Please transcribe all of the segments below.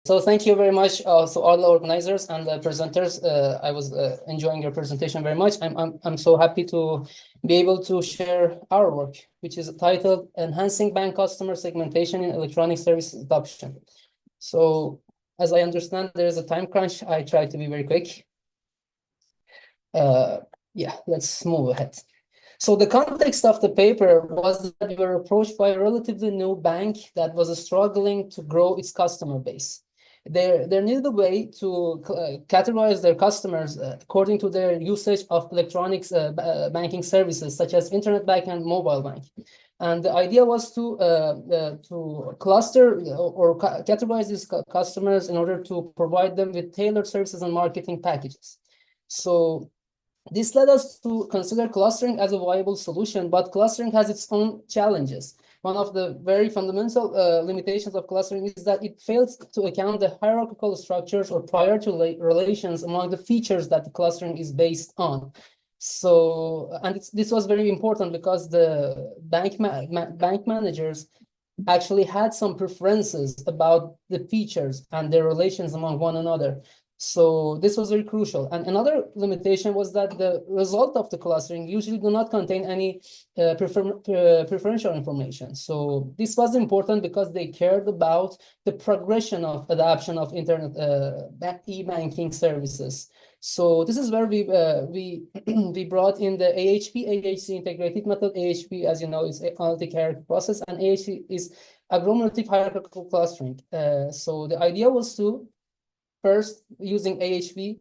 So thank you very much to all the organizers and the presenters. I was enjoying your presentation very much. I'm so happy to be able to share our work, which is titled Enhancing Bank Customer Segmentation in Electronic Service Adoption. So as I understand, there is a time crunch. I try to be very quick. Yeah, let's move ahead. So the context of the paper was that we were approached by a relatively new bank that was struggling to grow its customer base. They needed a way to categorize their customers according to their usage of electronics banking services, such as internet banking and mobile banking. And the idea was to cluster or categorize these customers in order to provide them with tailored services and marketing packages. So this led us to consider clustering as a viable solution, but clustering has its own challenges. One of the very fundamental limitations of clustering is that it fails to account the hierarchical structures or priority relations among the features that the clustering is based on. So, and this was very important because the bank managers actually had some preferences about the features and their relations among one another. So this was very crucial. And another limitation was that the result of the clustering usually do not contain any preferential information. So this was important because they cared about the progression of adoption of internet e-banking services. So this is where we brought in the AHP integrated method. AHP, as you know, is analytic hierarchy process, and AHP is agglomerative hierarchical clustering. So the idea was to first, using AHP,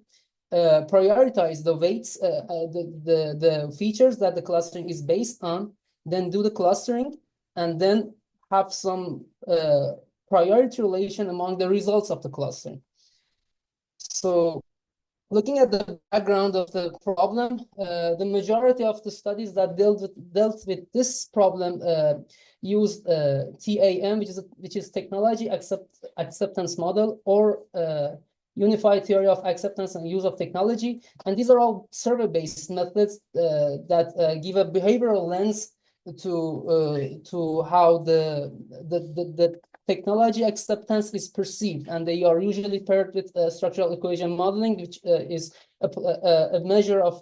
prioritize the weights, the features that the clustering is based on, then do the clustering, and then have some priority relation among the results of the clustering. So looking at the background of the problem, the majority of the studies that dealt with this problem used TAM, which is technology acceptance model, or unified theory of acceptance and use of technology. And these are all survey-based methods that give a behavioral lens to how the technology acceptance is perceived, and they are usually paired with structural equation modeling, which is a measure of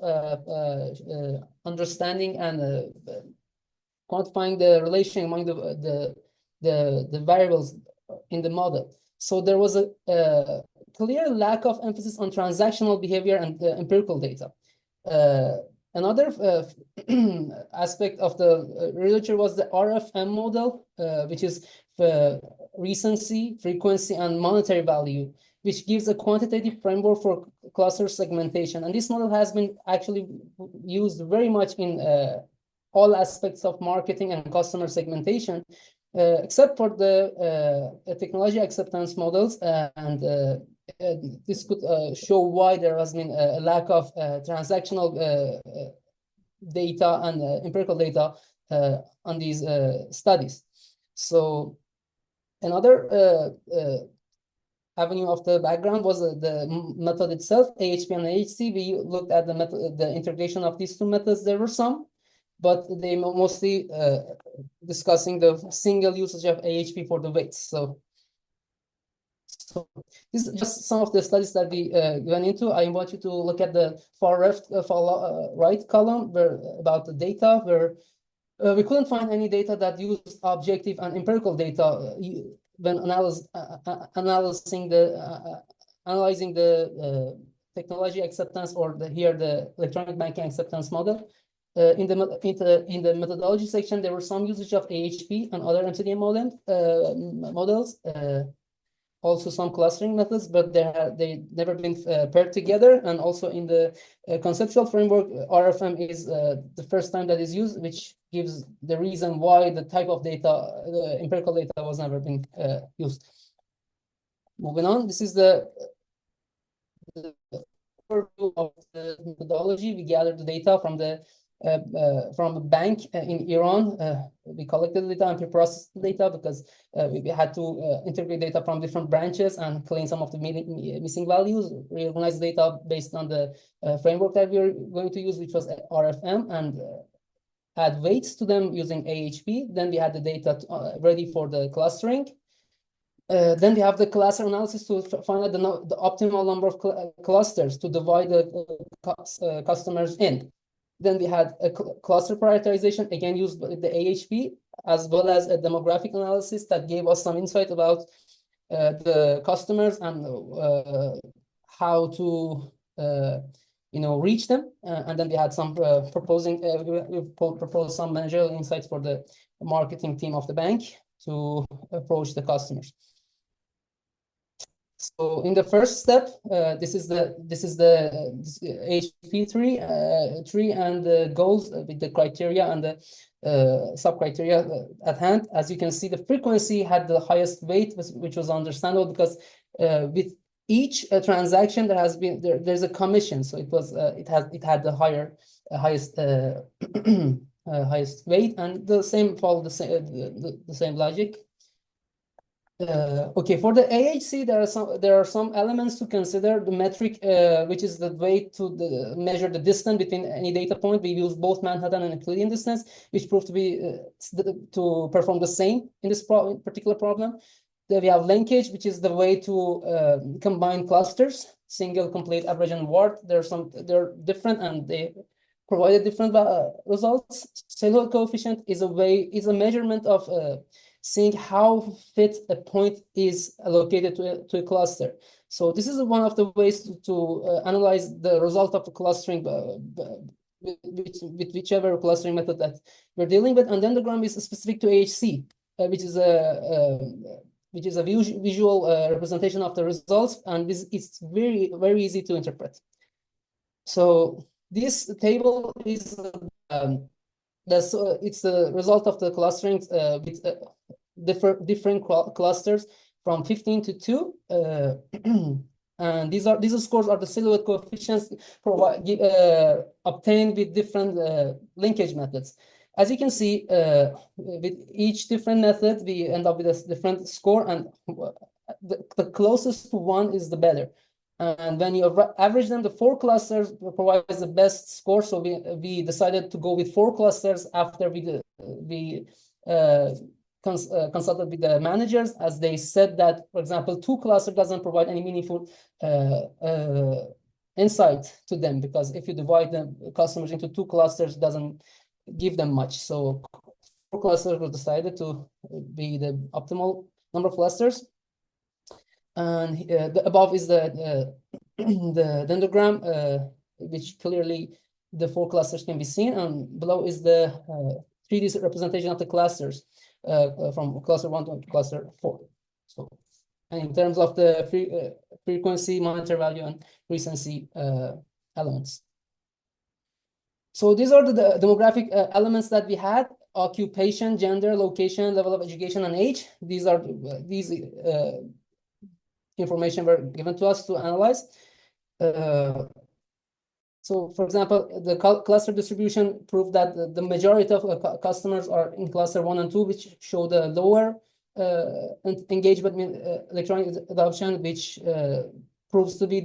understanding and quantifying the relation among the variables in the model. So there was a clear lack of emphasis on transactional behavior and empirical data. Another aspect of the literature was the RFM model, which is recency, frequency, and monetary value, which gives a quantitative framework for cluster segmentation. And this model has been actually used very much in all aspects of marketing and customer segmentation, except for the technology acceptance models. This could show why there has been a lack of transactional data and empirical data on these studies. So another avenue of the background was the method itself, AHP and AHC. We looked at the method, the integration of these two methods. There were some, but they mostly discussing the single usage of AHP for the weights. So this is just some of the studies that we went into. I invite you to look at the far right column where about the data, where we couldn't find any data that used objective and empirical data when analyzing the technology acceptance, or the electronic banking acceptance model. In the methodology section, there was some usage of AHP and other MCDM models. Also some clustering methods, but they never been paired together. And also in the conceptual framework, RFM is the first time that is used, which gives the reason why the type of data, the empirical data, was never been used. Moving on, this is the overview of the methodology. We gathered the data from a bank in Iran. We collected the data and pre-processed the data because we had to integrate data from different branches and clean some of the missing values, reorganize data based on the framework that we are going to use, which was RFM, and add weights to them using AHP. Then we had the data ready for the clustering. Then we have the cluster analysis to find out the optimal number of clusters to divide the customers in. Then we had a cluster prioritization, again used by the AHP, as well as a demographic analysis that gave us some insight about the customers and how to reach them. And then we had some we proposed some managerial insights for the marketing team of the bank to approach the customers. So in the first step, this is the HP tree and the goals with the criteria and the sub-criteria at hand. As you can see, the frequency had the highest weight, which was understandable because with each transaction there's a commission, so it had the highest highest weight, and the same followed the same logic. Okay, for the AHC, there are some elements to consider. The metric, which is the way to measure the distance between any data point. We use both Manhattan and Euclidean distance, which proved to be to perform the same in this particular problem. Then we have linkage, which is the way to combine clusters, single, complete, average, and ward. They're different and they provided different results. Silhouette coefficient is a measurement of seeing how fit a point is allocated to a cluster. So this is one of the ways to analyze the result of the clustering with whichever clustering method that we're dealing with. And then the diagram is specific to AHC, which is a visual representation of the results, and it's very, very easy to interpret. So this table is it's the result of the clustering with different clusters from 15 to 2. And these scores are the silhouette coefficients obtained with different linkage methods. As you can see, with each different method, we end up with a different score, and the closest to 1 is the better. And when you average them, the 4 clusters provides the best score. So we decided to go with 4 clusters after we consulted with the managers, as they said that, for example, 2 clusters doesn't provide any meaningful insight to them, because if you divide the customers into 2 clusters, doesn't give them much. So 4 clusters were decided to be the optimal number of clusters. And the above is the dendrogram, which clearly the 4 clusters can be seen, and below is the 3D representation of the clusters from cluster 1 to cluster 4. So, and in terms of the frequency, monitor value, and recency elements. So these are the demographic elements that we had: occupation, gender, location, level of education, and age. These information were given to us to analyze. So, for example, the cluster distribution proved that the majority of customers are in cluster 1 and 2, which show the lower engagement in electronic adoption, which proves to be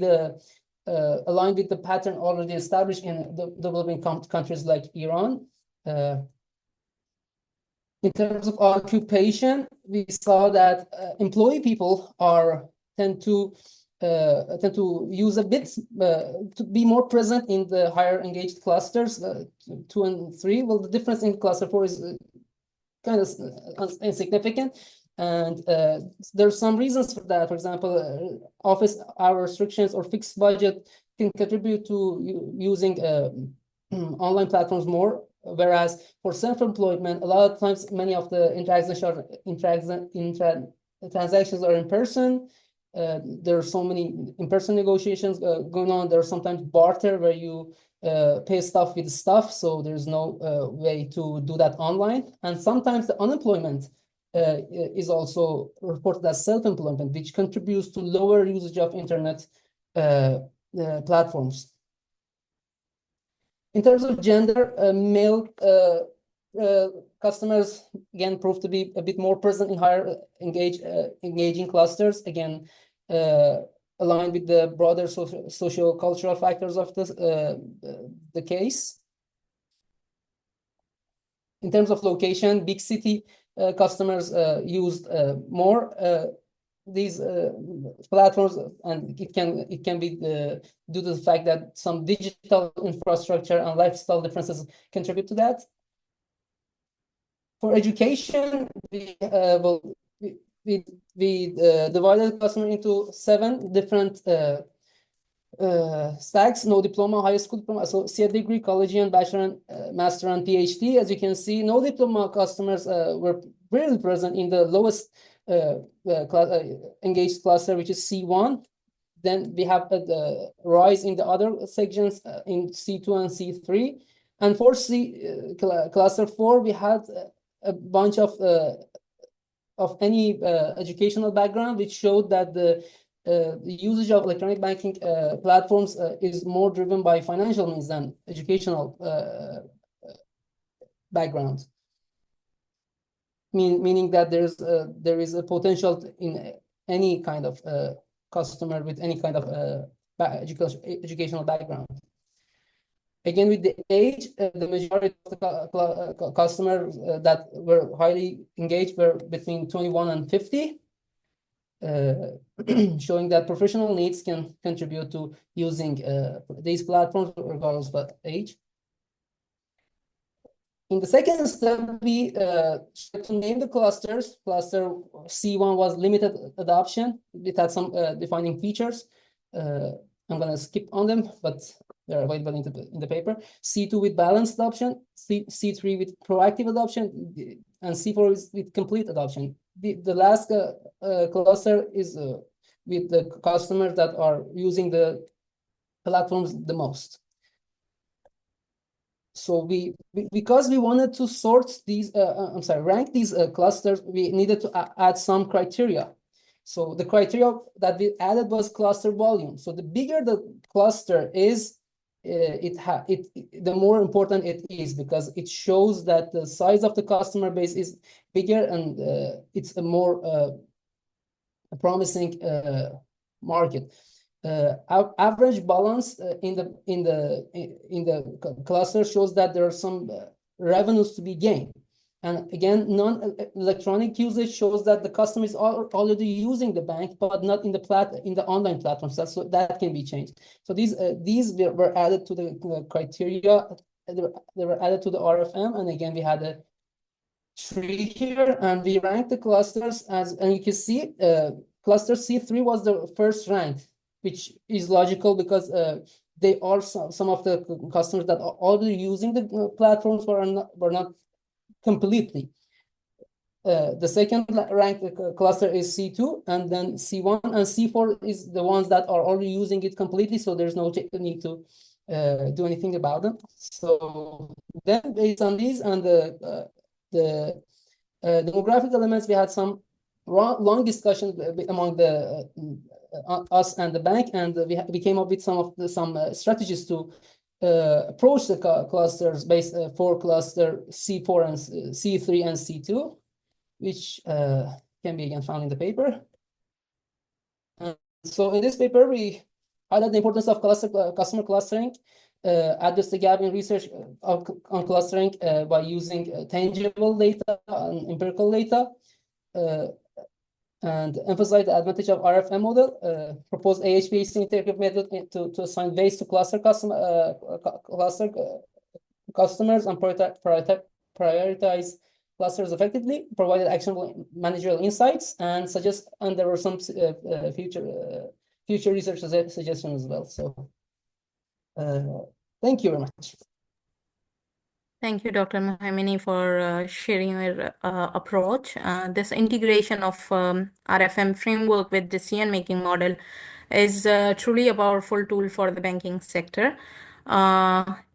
aligned with the pattern already established in the developing countries like Iran. In terms of occupation, we saw that employee people tend to use a bit to be more present in the higher engaged clusters 2 and 3. Well, the difference in cluster 4 is kind of insignificant, and there's some reasons for that. For example, office hour restrictions or fixed budget can contribute to using online platforms more, whereas for self-employment, a lot of times many of the transactions are in person. There are so many in-person negotiations going on. There are sometimes barter where you pay stuff with stuff, so there's no way to do that online. And sometimes the unemployment is also reported as self-employment, which contributes to lower usage of internet platforms. In terms of gender, male customers again proved to be a bit more present in higher engaging clusters, again aligned with the broader socio-cultural factors of the case. In terms of location, big city customers used more these platforms, and it can be due to the fact that some digital infrastructure and lifestyle differences contribute to that. For education, we divided the customer into 7 different stacks: no diploma, high school diploma, associate degree, collegiate, bachelor, master, and PhD. As you can see, no diploma customers were really present in the lowest engaged cluster, which is C1. Then we have the rise in the other sections in C2 and C3. And for cluster 4, we had a bunch of any educational background, which showed that the usage of electronic banking platforms is more driven by financial means than educational background. Meaning that there is a potential in any kind of customer with any kind of educational background. Again, with the age, the majority of the customers that were highly engaged were between 21 and 50, showing that professional needs can contribute to using these platforms regardless of age. In the second step, we tried to name the clusters. Cluster C1 was limited adoption. It had some defining features. I'm going to skip on them, but they're available in the paper. C2 with balanced adoption, C3 with proactive adoption, and C4 with complete adoption. The last cluster is with the customers that are using the platforms the most. So because we wanted to sort these, rank these clusters, we needed to add some criteria. So the criteria that we added was cluster volume. So the bigger the cluster is, the more important it is, because it shows that the size of the customer base is bigger, and it's a more promising market. Average balance in the cluster shows that there are some revenues to be gained. And again, non-electronic usage shows that the customer is already using the bank, but not in the online platforms. That can be changed. So these were added to the criteria. They were added to the RFM, and again we had a tree here, and we ranked the clusters and you can see cluster C3 was the first ranked, which is logical because they are some of the customers that are already using the platforms were not completely. The second ranked cluster is C2, and then C1 and C4 is the ones that are already using it completely, so there's no need to do anything about them. So then based on these and the demographic elements, we had some long discussion among the us and the bank, and we came up with some strategies to approach the clusters based for cluster C4 and C3 and C2, which can be again found in the paper. And so in this paper, we highlight the importance of customer clustering, address the gap in research on clustering by using tangible data and empirical data, and emphasize the advantage of RFM model, propose AHPAC integrative method to assign weights to cluster customers and prioritize clusters effectively, provided actionable managerial insights, and there were some future research suggestions as well. So thank you very much. Thank you, Dr. Mohammad, for sharing your approach. This integration of RFM framework with decision-making model is truly a powerful tool for the banking sector.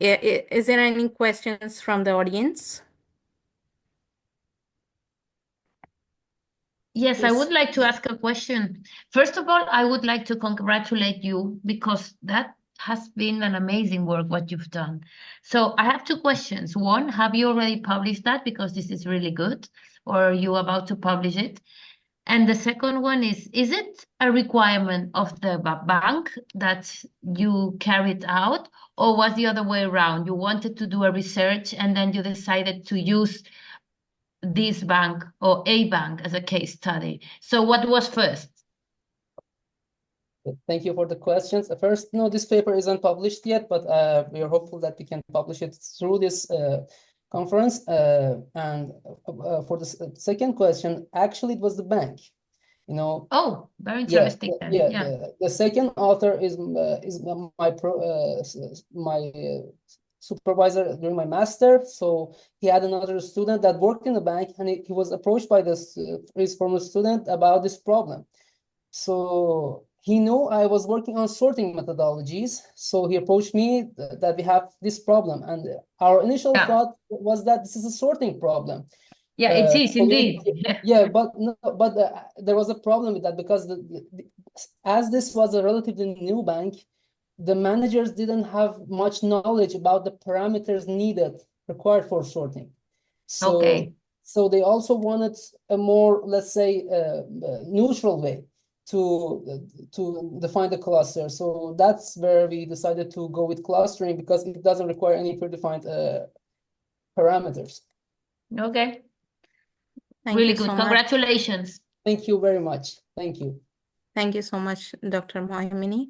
Is there any questions from the audience? Yes, I would like to ask a question. First of all, I would like to congratulate you, because that has been an amazing work what you've done. So I have 2 questions. One, have you already published that, because this is really good, or are you about to publish it? And the second one is it a requirement of the bank that you carried out, or was the other way around? You wanted to do a research and then you decided to use this bank or a bank as a case study. So what was first? Thank you for the questions. First, no, this paper isn't published yet, but we are hopeful that we can publish it through this conference. And for the second question, actually, it was the bank. You know. Oh, very Yeah, interesting then. yeah. Yeah. The second author is my supervisor during my master. So he had another student that worked in the bank, and he was approached by this his former student about this problem. So he knew I was working on sorting methodologies. So he approached me that we have this problem, and our initial Yeah. thought was that this is a sorting problem. Yeah, it is indeed. Yeah, but no, but there was a problem with that because as this was a relatively new bank, the managers didn't have much knowledge about the parameters needed required for sorting. So, Okay. so they also wanted a more, let's say, neutral way to define the cluster. So that's where we decided to go with clustering because it doesn't require any predefined parameters. Okay. Thank Really you good. so much. Congratulations. Thank you very much. Thank you. Thank you so much, Dr. Mohammad.